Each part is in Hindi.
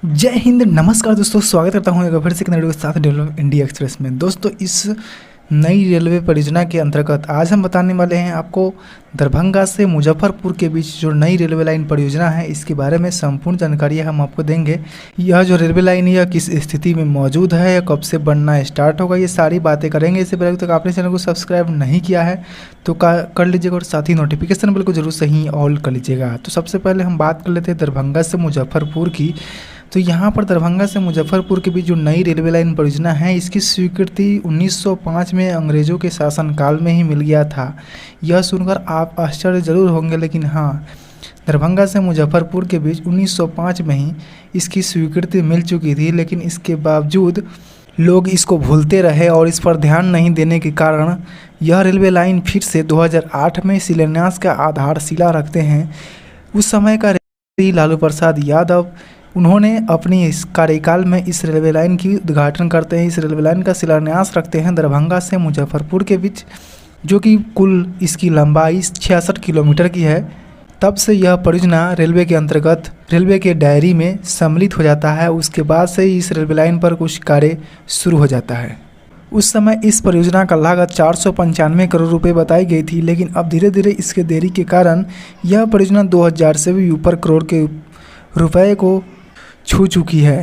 जय हिंद, नमस्कार दोस्तों। स्वागत करता हूं एक बार फिर से वीडियो के साथ डेवलप इंडिया एक्सप्रेस में। दोस्तों, इस नई रेलवे परियोजना के अंतर्गत आज हम बताने वाले हैं आपको दरभंगा से मुजफ्फरपुर के बीच जो नई रेलवे लाइन परियोजना है, इसके बारे में संपूर्ण जानकारी हम आपको देंगे। यह जो रेलवे लाइन है किस स्थिति में मौजूद है, कब से बनना स्टार्ट होगा, ये सारी बातें करेंगे। इससे पहले तक आपने चैनल को सब्सक्राइब नहीं किया है तो कर लीजिएगा और साथ ही नोटिफिकेशन बेल को जरूर सही ऑल कर लीजिएगा। तो सबसे पहले हम बात कर लेते हैं दरभंगा से मुजफ्फरपुर की। तो यहाँ पर दरभंगा से मुजफ्फरपुर के बीच जो नई रेलवे लाइन परियोजना है, इसकी स्वीकृति 1905 में अंग्रेज़ों के शासनकाल में ही मिल गया था। यह सुनकर आप आश्चर्य जरूर होंगे, लेकिन हाँ, दरभंगा से मुजफ्फरपुर के बीच 1905 में ही इसकी स्वीकृति मिल चुकी थी। लेकिन इसके बावजूद लोग इसको भूलते रहे और इस पर ध्यान नहीं देने के कारण यह रेलवे लाइन फिर से 2008 में शिलान्यास का आधारशिला रखते हैं। उस समय का लालू प्रसाद यादव, उन्होंने अपनी इस कार्यकाल में इस रेलवे लाइन की उद्घाटन करते हैं। इस रेलवे लाइन का शिलान्यास रखते हैं दरभंगा से मुजफ्फरपुर के बीच, जो कि कुल इसकी लंबाई 66 किलोमीटर की है। तब से यह परियोजना रेलवे के अंतर्गत रेलवे के डायरी में सम्मिलित हो जाता है। उसके बाद से इस रेलवे लाइन पर कुछ कार्य शुरू हो जाता है। उस समय इस परियोजना का लागत 495 करोड़ रुपए बताई गई थी, लेकिन अब धीरे धीरे इसके देरी के कारण यह परियोजना 2000 से भी ऊपर करोड़ के रुपए को छू चुकी है।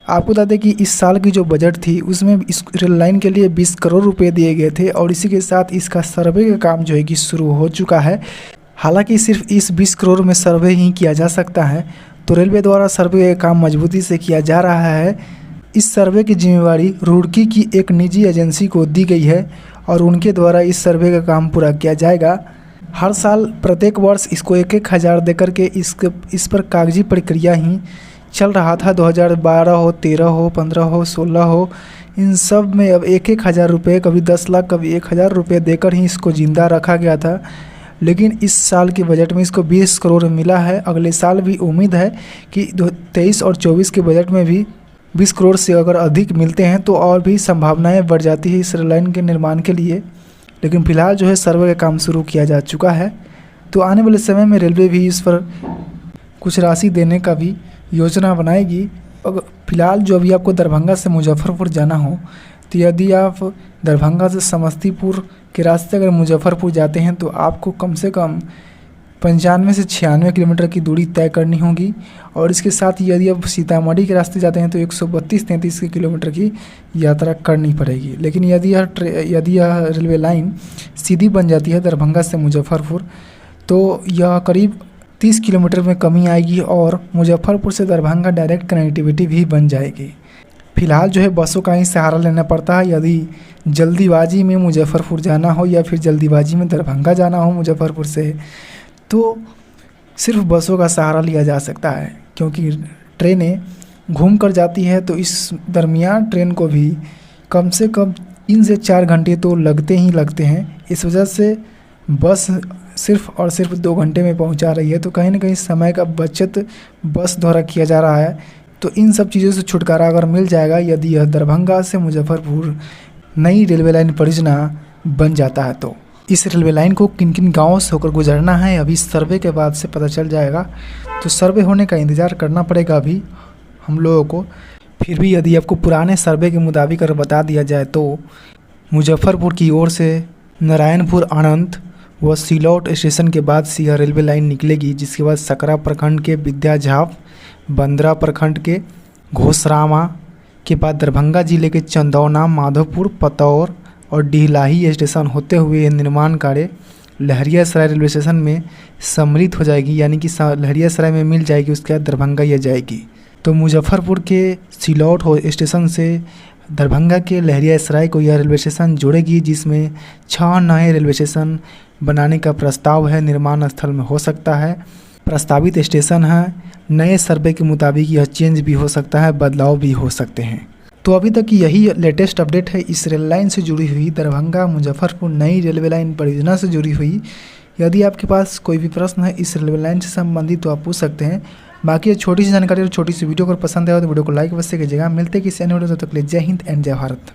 आपको बता दें कि इस साल की जो बजट थी उसमें इस रेल लाइन के लिए 20 करोड़ रुपए दिए गए थे और इसी के साथ इसका सर्वे का काम जो है कि शुरू हो चुका है। हालांकि सिर्फ इस 20 करोड़ में सर्वे ही किया जा सकता है, तो रेलवे द्वारा सर्वे का काम मजबूती से किया जा रहा है। इस सर्वे की जिम्मेवारी रुड़की की एक निजी एजेंसी को दी गई है और उनके द्वारा इस सर्वे का काम पूरा किया जाएगा। हर साल प्रत्येक वर्ष इसको 1,000 देकर के इस पर कागजी प्रक्रिया ही चल रहा था। 2012 हो, 13 हो, 15 हो, 16 हो, इन सब में अब 1,000 रुपये, कभी 10 लाख, कभी 1,000 रुपये देकर ही इसको ज़िंदा रखा गया था। लेकिन इस साल के बजट में इसको 20 करोड़ मिला है। अगले साल भी उम्मीद है कि 23 और 24 के बजट में भी 20 करोड़ से अगर अधिक मिलते हैं तो और भी संभावनाएँ बढ़ जाती है इस रेल लाइन के निर्माण के लिए। लेकिन फिलहाल जो है सर्वे का काम शुरू किया जा चुका है, तो आने वाले समय में रेलवे भी इस पर कुछ राशि देने का भी योजना बनाएगी। अगर फिलहाल जो अभी आपको दरभंगा से मुजफ्फरपुर जाना हो, तो यदि आप दरभंगा से समस्तीपुर के रास्ते अगर मुजफ्फरपुर जाते हैं तो आपको कम से कम 95 से 96 किलोमीटर की दूरी तय करनी होगी। और इसके साथ यदि आप सीतामढ़ी के रास्ते जाते हैं तो 132-33 किलोमीटर की यात्रा करनी पड़ेगी। लेकिन यदि यह रेलवे लाइन सीधी बन जाती है दरभंगा से मुजफ्फरपुर, तो यह करीब 30 किलोमीटर में कमी आएगी और मुजफ्फरपुर से दरभंगा डायरेक्ट कनेक्टिविटी भी बन जाएगी। फिलहाल जो है बसों का ही सहारा लेना पड़ता है यदि जल्दीबाजी में मुजफ्फरपुर जाना हो या फिर जल्दीबाजी में दरभंगा जाना हो मुजफ्फरपुर से, तो सिर्फ बसों का सहारा लिया जा सकता है, क्योंकि ट्रेनें घूम कर जाती है। तो इस दरमियान ट्रेन को भी कम से कम 3 से 4 घंटे तो लगते ही लगते हैं। इस वजह से बस सिर्फ और सिर्फ 2 घंटे में पहुंचा रही है, तो कहीं ना कहीं समय का बचत बस द्वारा किया जा रहा है। तो इन सब चीज़ों से छुटकारा अगर मिल जाएगा यदि यह दरभंगा से मुजफ्फरपुर नई रेलवे लाइन परियोजना बन जाता है। तो इस रेलवे लाइन को किन किन गाँवों से होकर गुजरना है अभी सर्वे के बाद से पता चल जाएगा। तो सर्वे होने का इंतज़ार करना पड़ेगा अभी हम लोगों को। फिर भी यदि आपको पुराने सर्वे के मुताबिक अगर बता दिया जाए तो मुजफ्फरपुर की ओर से नारायणपुर, आनंद व सिलौट स्टेशन के बाद से यह रेलवे लाइन निकलेगी, जिसके बाद सकरा प्रखंड के विद्याझाप, बंदरा प्रखंड के घोसरामा के बाद दरभंगा जिले के चंदौना, माधोपुर, पतौर और डिहलाही स्टेशन होते हुए निर्माण कार्य लहरियासराय रेलवे स्टेशन में सम्मिलित हो जाएगी, यानी कि लहरियासराय में मिल जाएगी, उसके बाद दरभंगा यह जाएगी। तो मुजफ्फरपुर के सिलौट स्टेशन से दरभंगा के लहरियासराय को यह रेलवे स्टेशन जोड़ेगी, जिसमें 6 नए रेलवे स्टेशन बनाने का प्रस्ताव है, निर्माण स्थल में हो सकता है। प्रस्तावित स्टेशन है, नए सर्वे के मुताबिक यह चेंज भी हो सकता है, बदलाव भी हो सकते हैं। तो अभी तक यही लेटेस्ट अपडेट है इस रेल लाइन से जुड़ी हुई, दरभंगा मुजफ्फरपुर नई रेलवे लाइन परियोजना से जुड़ी हुई। यदि आपके पास कोई भी प्रश्न है इस रेलवे लाइन से संबंधित तो आप पूछ सकते हैं। बाकी ये छोटी सी जानकारी और छोटी सी वीडियो अगर पसंद आए तो वीडियो को लाइक अवश्य कीजिएगा। मिलते हैं किसी अन्य वीडियो में, तब तक के लिए जय हिंद एंड जय भारत।